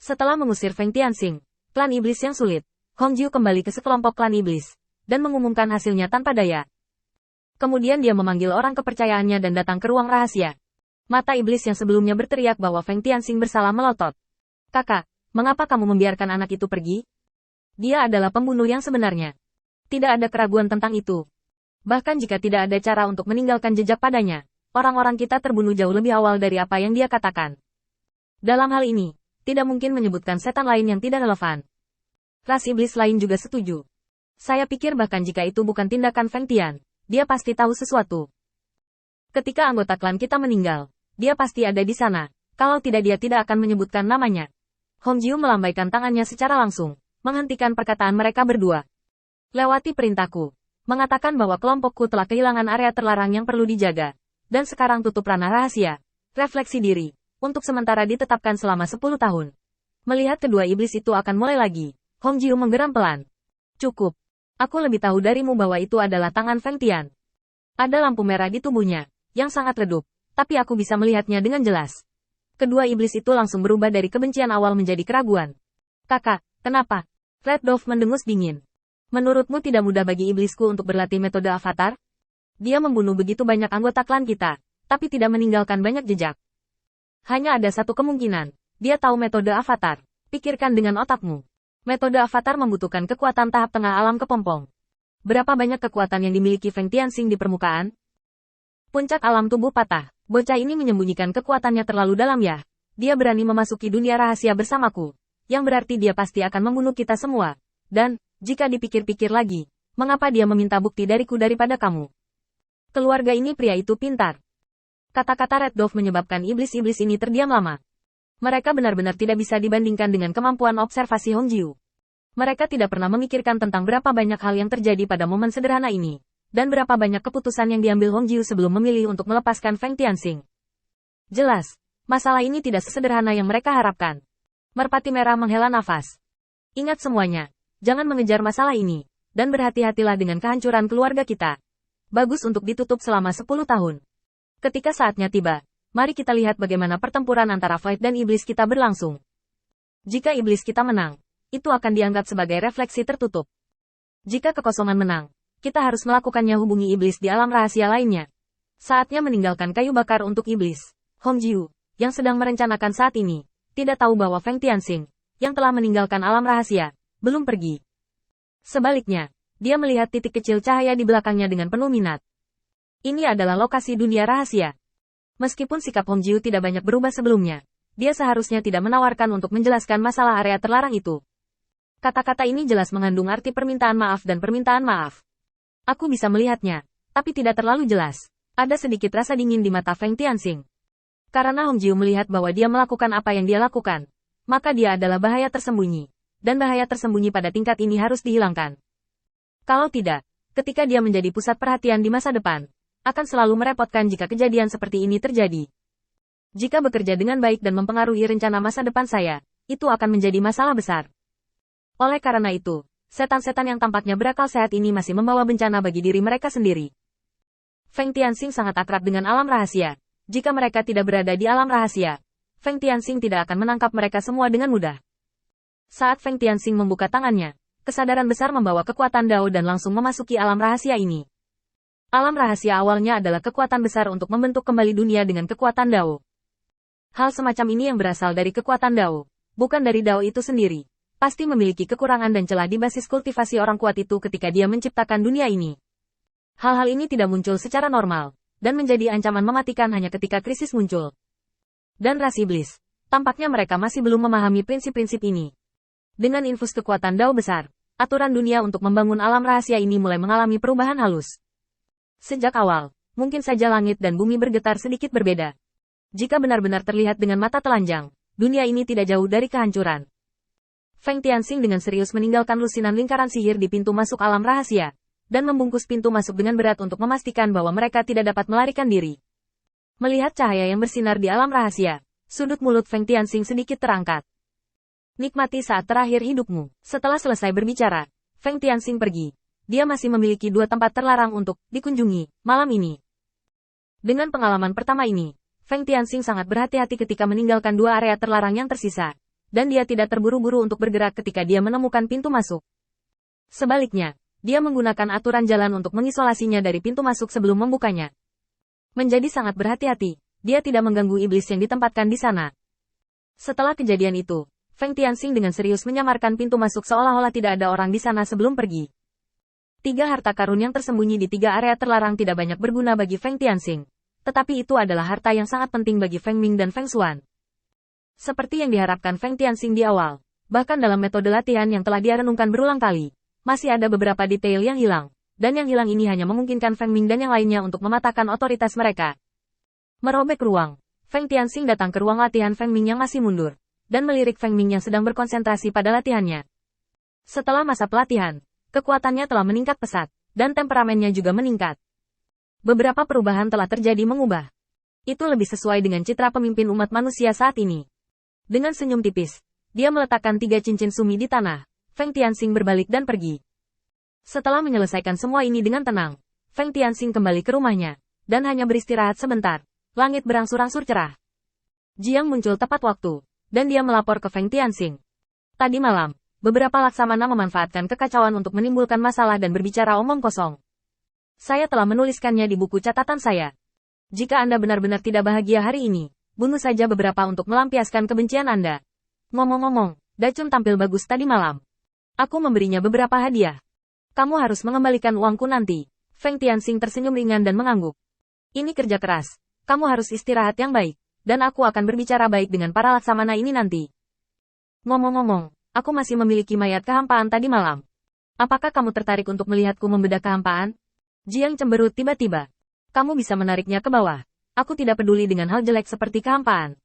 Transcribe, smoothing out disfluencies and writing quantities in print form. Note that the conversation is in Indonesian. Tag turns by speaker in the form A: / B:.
A: Setelah mengusir Feng Tianxing, klan iblis yang sulit, Hong Jiu kembali ke sekelompok klan iblis, dan mengumumkan hasilnya tanpa daya. Kemudian dia memanggil orang kepercayaannya dan datang ke ruang rahasia. Mata iblis yang sebelumnya berteriak bahwa Feng Tianxing bersalah melotot. Kakak, mengapa kamu membiarkan anak itu pergi? Dia adalah pembunuh yang sebenarnya. Tidak ada keraguan tentang itu. Bahkan jika tidak ada cara untuk meninggalkan jejak padanya, orang-orang kita terbunuh jauh lebih awal dari apa yang dia katakan. Dalam hal ini, tidak mungkin menyebutkan setan lain yang tidak relevan. Ras iblis lain juga setuju. Saya pikir bahkan jika itu bukan tindakan Feng Tian, dia pasti tahu sesuatu. Ketika anggota klan kita meninggal, dia pasti ada di sana. Kalau tidak dia tidak akan menyebutkan namanya. Hong Jiu melambaikan tangannya secara langsung, menghentikan perkataan mereka berdua. Lewati perintahku, mengatakan bahwa kelompokku telah kehilangan area terlarang yang perlu dijaga, dan sekarang tutup ranah rahasia, refleksi diri, untuk sementara ditetapkan selama 10 tahun. Melihat kedua iblis itu akan mulai lagi, Hong Jiu menggeram pelan. Cukup. Aku lebih tahu darimu bahwa itu adalah tangan Feng Tian. Ada lampu merah di tubuhnya, yang sangat redup, tapi aku bisa melihatnya dengan jelas. Kedua iblis itu langsung berubah dari kebencian awal menjadi keraguan. Kakak, kenapa? Red Dove mendengus dingin. Menurutmu tidak mudah bagi iblisku untuk berlatih metode avatar? Dia membunuh begitu banyak anggota klan kita, tapi tidak meninggalkan banyak jejak. Hanya ada satu kemungkinan, dia tahu metode avatar. Pikirkan dengan otakmu. Metode avatar membutuhkan kekuatan tahap tengah alam kepompong. Berapa banyak kekuatan yang dimiliki Feng Tianxing di permukaan? Puncak alam tubuh patah. Bocah ini menyembunyikan kekuatannya terlalu dalam ya. Dia berani memasuki dunia rahasia bersamaku. Yang berarti dia pasti akan membunuh kita semua. Dan, jika dipikir-pikir lagi, mengapa dia meminta bukti dariku daripada kamu? Keluarga ini pria itu pintar. Kata-kata Red Dove menyebabkan iblis-iblis ini terdiam lama. Mereka benar-benar tidak bisa dibandingkan dengan kemampuan observasi Hong Jiu. Mereka tidak pernah memikirkan tentang berapa banyak hal yang terjadi pada momen sederhana ini, dan berapa banyak keputusan yang diambil Hong Jiu sebelum memilih untuk melepaskan Feng Tianxing. Jelas, masalah ini tidak sesederhana yang mereka harapkan. Merpati merah menghela nafas. Ingat semuanya, jangan mengejar masalah ini, dan berhati-hatilah dengan kehancuran keluarga kita. Bagus untuk ditutup selama 10 tahun. Ketika saatnya tiba, mari kita lihat bagaimana pertempuran antara Void dan iblis kita berlangsung. Jika iblis kita menang, itu akan dianggap sebagai refleksi tertutup. Jika kekosongan menang, kita harus melakukannya hubungi iblis di alam rahasia lainnya. Saatnya meninggalkan kayu bakar untuk iblis. Hong Jiu, yang sedang merencanakan saat ini, tidak tahu bahwa Feng Tianxing, yang telah meninggalkan alam rahasia, belum pergi. Sebaliknya, dia melihat titik kecil cahaya di belakangnya dengan penuh minat. Ini adalah lokasi dunia rahasia. Meskipun sikap Hong Jiu tidak banyak berubah sebelumnya, dia seharusnya tidak menawarkan untuk menjelaskan masalah area terlarang itu. Kata-kata ini jelas mengandung arti permintaan maaf dan permintaan maaf. Aku bisa melihatnya, tapi tidak terlalu jelas. Ada sedikit rasa dingin di mata Feng Tianxing. Karena Hong Jiu melihat bahwa dia melakukan apa yang dia lakukan, maka dia adalah bahaya tersembunyi. Dan bahaya tersembunyi pada tingkat ini harus dihilangkan. Kalau tidak, ketika dia menjadi pusat perhatian di masa depan, akan selalu merepotkan jika kejadian seperti ini terjadi. Jika bekerja dengan baik dan mempengaruhi rencana masa depan saya, itu akan menjadi masalah besar. Oleh karena itu, setan-setan yang tampaknya berakal sehat ini masih membawa bencana bagi diri mereka sendiri. Feng Tianxing sangat akrab dengan alam rahasia. Jika mereka tidak berada di alam rahasia, Feng Tianxing tidak akan menangkap mereka semua dengan mudah. Saat Feng Tianxing membuka tangannya, kesadaran besar membawa kekuatan Dao dan langsung memasuki alam rahasia ini. Alam rahasia awalnya adalah kekuatan besar untuk membentuk kembali dunia dengan kekuatan Dao. Hal semacam ini yang berasal dari kekuatan Dao, bukan dari Dao itu sendiri, pasti memiliki kekurangan dan celah di basis kultivasi orang kuat itu ketika dia menciptakan dunia ini. Hal-hal ini tidak muncul secara normal, dan menjadi ancaman mematikan hanya ketika krisis muncul. Dan ras iblis, tampaknya mereka masih belum memahami prinsip-prinsip ini. Dengan infus kekuatan Dao besar, aturan dunia untuk membangun alam rahasia ini mulai mengalami perubahan halus. Sejak awal, mungkin saja langit dan bumi bergetar sedikit berbeda. Jika benar-benar terlihat dengan mata telanjang, dunia ini tidak jauh dari kehancuran. Feng Tianxing dengan serius meninggalkan lusinan lingkaran sihir di pintu masuk alam rahasia, dan membungkus pintu masuk dengan berat untuk memastikan bahwa mereka tidak dapat melarikan diri. Melihat cahaya yang bersinar di alam rahasia, sudut mulut Feng Tianxing sedikit terangkat. Nikmati saat terakhir hidupmu. Setelah selesai berbicara, Feng Tianxing pergi. Dia masih memiliki 2 tempat terlarang untuk dikunjungi malam ini. Dengan pengalaman pertama ini, Feng Tianxing sangat berhati-hati ketika meninggalkan 2 area terlarang yang tersisa. dan dia tidak terburu-buru untuk bergerak ketika dia menemukan pintu masuk. Sebaliknya, dia menggunakan aturan jalan untuk mengisolasinya dari pintu masuk sebelum membukanya. Menjadi sangat berhati-hati, dia tidak mengganggu iblis yang ditempatkan di sana. Setelah kejadian itu, Feng Tianxing dengan serius menyamarkan pintu masuk seolah-olah tidak ada orang di sana sebelum pergi. 3 harta karun yang tersembunyi di 3 area terlarang tidak banyak berguna bagi Feng Tianxing. Tetapi itu adalah harta yang sangat penting bagi Feng Ming dan Feng Xuan. Seperti yang diharapkan Feng Tianxing di awal, bahkan dalam metode latihan yang telah dia renungkan berulang kali, masih ada beberapa detail yang hilang, dan yang hilang ini hanya memungkinkan Feng Ming dan yang lainnya untuk mematahkan otoritas mereka. Merobek ruang, Feng Tianxing datang ke ruang latihan Feng Ming yang masih mundur, dan melirik Feng Ming yang sedang berkonsentrasi pada latihannya. Setelah masa pelatihan, kekuatannya telah meningkat pesat, dan temperamennya juga meningkat. Beberapa perubahan telah terjadi mengubah. Itu lebih sesuai dengan citra pemimpin umat manusia saat ini. Dengan senyum tipis, dia meletakkan 3 cincin sumi di tanah. Feng Tianxing berbalik dan pergi. Setelah menyelesaikan semua ini dengan tenang, Feng Tianxing kembali ke rumahnya, dan hanya beristirahat sebentar. Langit berangsur-angsur cerah. Jiang muncul tepat waktu, dan dia melapor ke Feng Tianxing. Tadi malam, beberapa laksamana memanfaatkan kekacauan untuk menimbulkan masalah dan berbicara omong kosong. Saya telah menuliskannya di buku catatan saya. Jika Anda benar-benar tidak bahagia hari ini, bunuh saja beberapa untuk melampiaskan kebencian Anda. Ngomong-ngomong, Dacun tampil bagus tadi malam. Aku memberinya beberapa hadiah. Kamu harus mengembalikan uangku nanti. Feng Tianxing tersenyum ringan dan mengangguk. Ini kerja keras. Kamu harus istirahat yang baik. Dan aku akan berbicara baik dengan para laksamana ini nanti. Ngomong-ngomong, aku masih memiliki mayat kehampaan tadi malam. Apakah kamu tertarik untuk melihatku membedah kehampaan? Jiang cemberut tiba-tiba. Kamu bisa menariknya ke bawah. Aku tidak peduli dengan hal jelek seperti kehampaan.